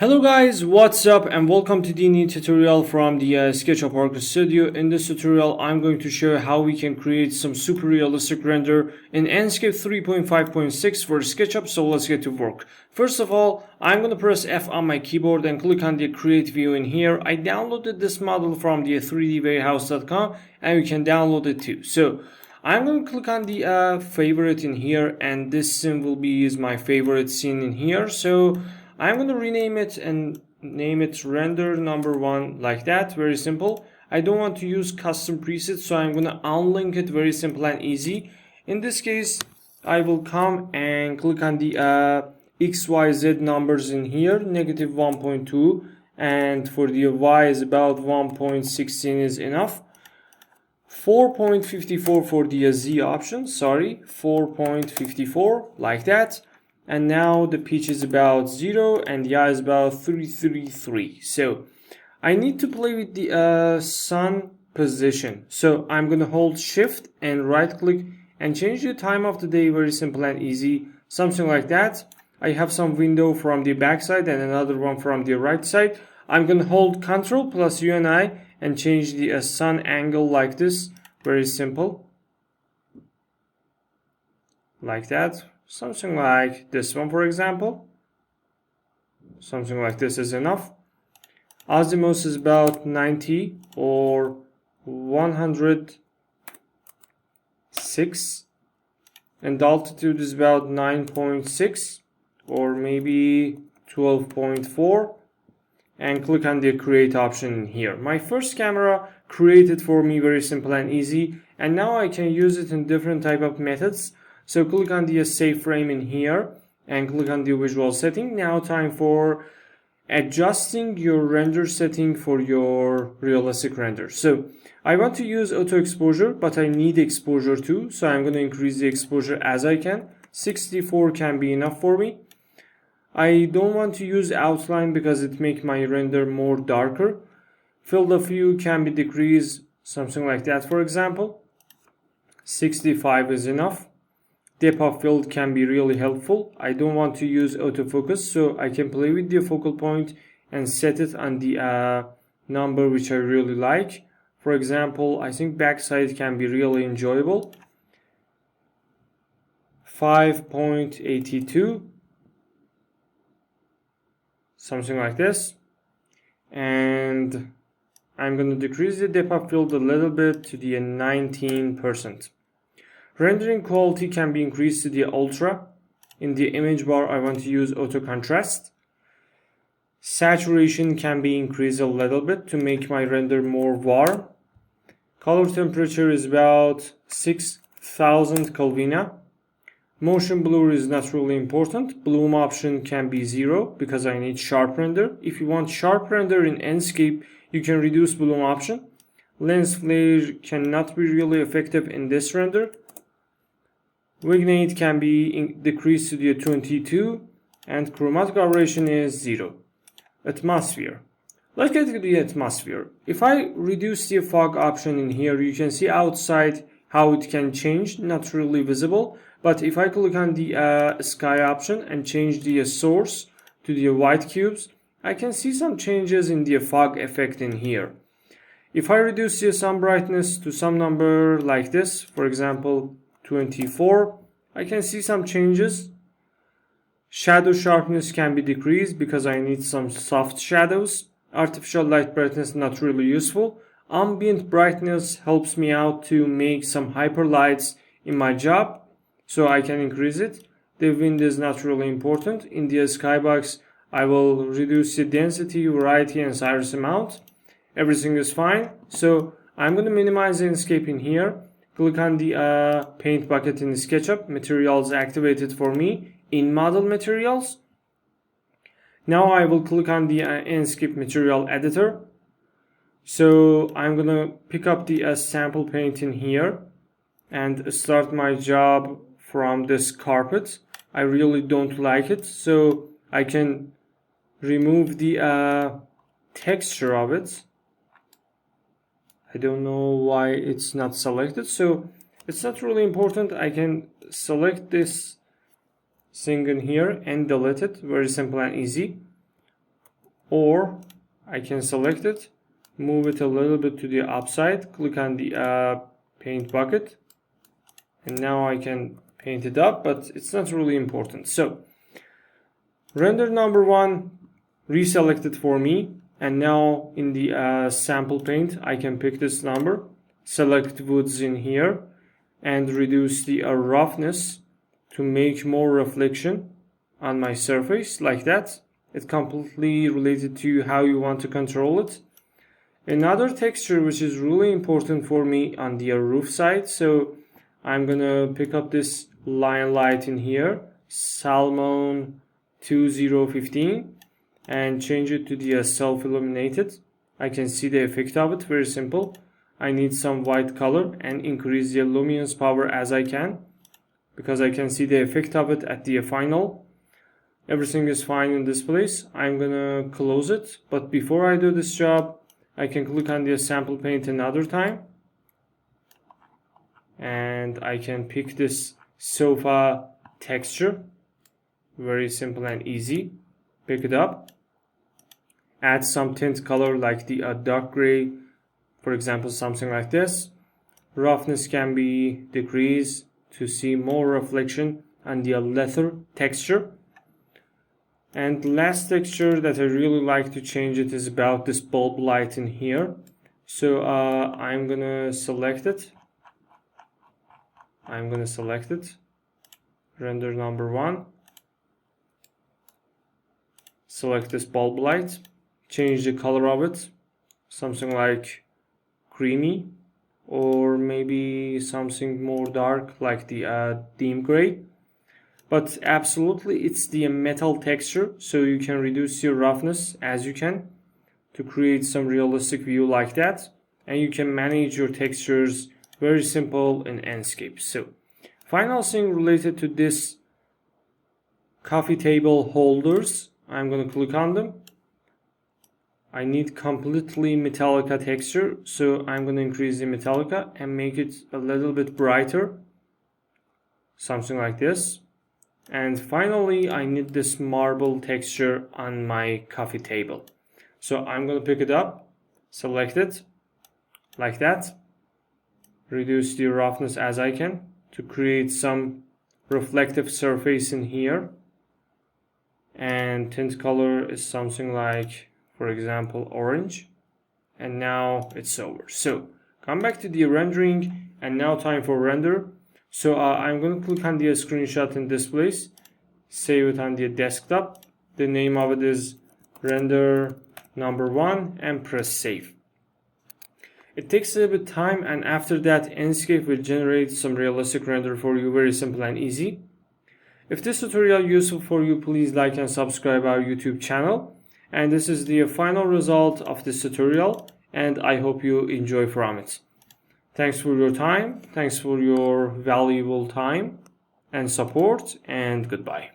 Hello guys, what's up and welcome to the new tutorial from the SketchUp Artist Studio. In this tutorial I'm going to show how we can create some super realistic render in ENSCAPE 3.5.6 for SketchUp, so let's get to work. First of all, I'm going to press F on my keyboard and click on the create view in here. I downloaded this model from the 3dwarehouse.com and you can download it too. So I'm going to click on the favorite in here, and this scene will be my favorite scene in here. So I'm going to rename it and name it render number 1 like that. Very simple. I don't want to use custom presets, so I'm going to unlink it. Very simple and easy. In this case, I will come and click on the XYZ numbers in here, negative 1.2, and for the Y is about 1.16 is enough. 4.54 for the Z option, 4.54 like that. And now the pitch is about 0 and the I is about 333. So I need to play with the sun position. So I'm going to hold shift and right click and change the time of the day. Very simple and easy. Something like that. I have some window from the back side and another one from the right side. I'm going to hold Ctrl plus U and I and change the sun angle like this. Very simple. Like that. Something like this one, for example. Something like this is enough. Azimuth is about 90 or 106. And altitude is about 9.6 or maybe 12.4. And click on the create option in here. My first camera created for me, very simple and easy. And now I can use it in different type of methods. So click on the save frame in here and click on the visual setting. Now time for adjusting your render setting for your realistic render. So I want to use auto exposure, but I need exposure too. So I'm going to increase the exposure as I can. 64 can be enough for me. I don't want to use outline because it makes my render more darker. Field of view can be decreased, something like that, for example. 65 is enough. Depth of field can be really helpful. I don't want to use autofocus, so I can play with the focal point and set it on the number which I really like. For example, I think backside can be really enjoyable. 5.82, something like this. And I'm going to decrease the depth of field a little bit to the 19%. Rendering quality can be increased to the ultra. In the image bar, I want to use auto contrast. Saturation can be increased a little bit to make my render more warm. Color temperature is about 6000 Kelvin. Motion blur is not really important. Bloom option can be 0 because I need sharp render. If you want sharp render in ENSCAPE, you can reduce bloom option. Lens flare cannot be really effective in this render. Vignette can be decreased to the 22 and chromatic aberration is 0. Atmosphere. Let's get to the atmosphere. If I reduce the fog option in here, you can see outside how it can change, not really visible. But if I click on the sky option and change the source to the white cubes, I can see some changes in the fog effect in here. If I reduce the sun brightness to some number like this, for example 24, I can see some changes. Shadow sharpness can be decreased because I need some soft shadows. Artificial light brightness not really useful. Ambient brightness helps me out to make some hyperlights in my job, so I can increase it. The wind is not really important. In the skybox, I will reduce the density, variety, and size amount. Everything is fine. So I'm going to minimize the Enscape in here. Click on the paint bucket in SketchUp. Materials activated for me in model materials. Now I will click on the Enscape material editor. So I'm going to pick up the sample paint in here and start my job from this carpet. I really don't like it, so I can remove the texture of it. I don't know why it's not selected, so it's not really important. I can select this thing in here and delete it. Very simple and easy. or I can select it, move it a little bit to the upside, click on the paint bucket, and now I can paint it up, but it's not really important. So render number 1 reselected for me, and now in the sample paint I can pick this number, select woods in here, and reduce the roughness to make more reflection on my surface, like that. It's completely related to how you want to control it. Another texture which is really important for me on the roof side, so I'm gonna pick up this line light in here, Salmon 2015, and change it to the self-illuminated. I can see the effect of it, very simple. I need some white color and increase the luminance power as I can, because I can see the effect of it at the final. Everything is fine in this place. I'm gonna close it, but before I do this job, I can click on the sample paint another time, and I can pick this sofa texture, very simple and easy. Pick it up, add some tint color like the dark gray, for example, something like this. Roughness can be decreased to see more reflection on the leather texture. And the last texture that I really like to change it is about this bulb light in here. So I'm gonna select it. Render number 1. Select this bulb light. Change the color of it. Something like creamy, or maybe something more dark like the dim gray. But absolutely it's the metal texture, so you can reduce your roughness as you can to create some realistic view like that, and you can manage your textures very simple in ENSCAPE. So final thing related to this coffee table holders, I'm going to click on them. I need completely Metallica texture, so I'm going to increase the Metallica and make it a little bit brighter, something like this. And finally I need this marble texture on my coffee table, so I'm going to pick it up, select it like that, reduce the roughness as I can to create some reflective surface in here, and tint color is something like, for example, orange, and now it's over. So come back to the rendering, and now time for render. So I'm going to click on the screenshot in this place, save it on the desktop. The name of it is render number 1, and press save. It takes a little bit of time, and after that ENSCAPE will generate some realistic render for you, very simple and easy. If this tutorial is useful for you, please like and subscribe our YouTube channel. And this is the final result of this tutorial, and I hope you enjoy from it. Thanks for your time, thanks for your valuable time and support, and goodbye.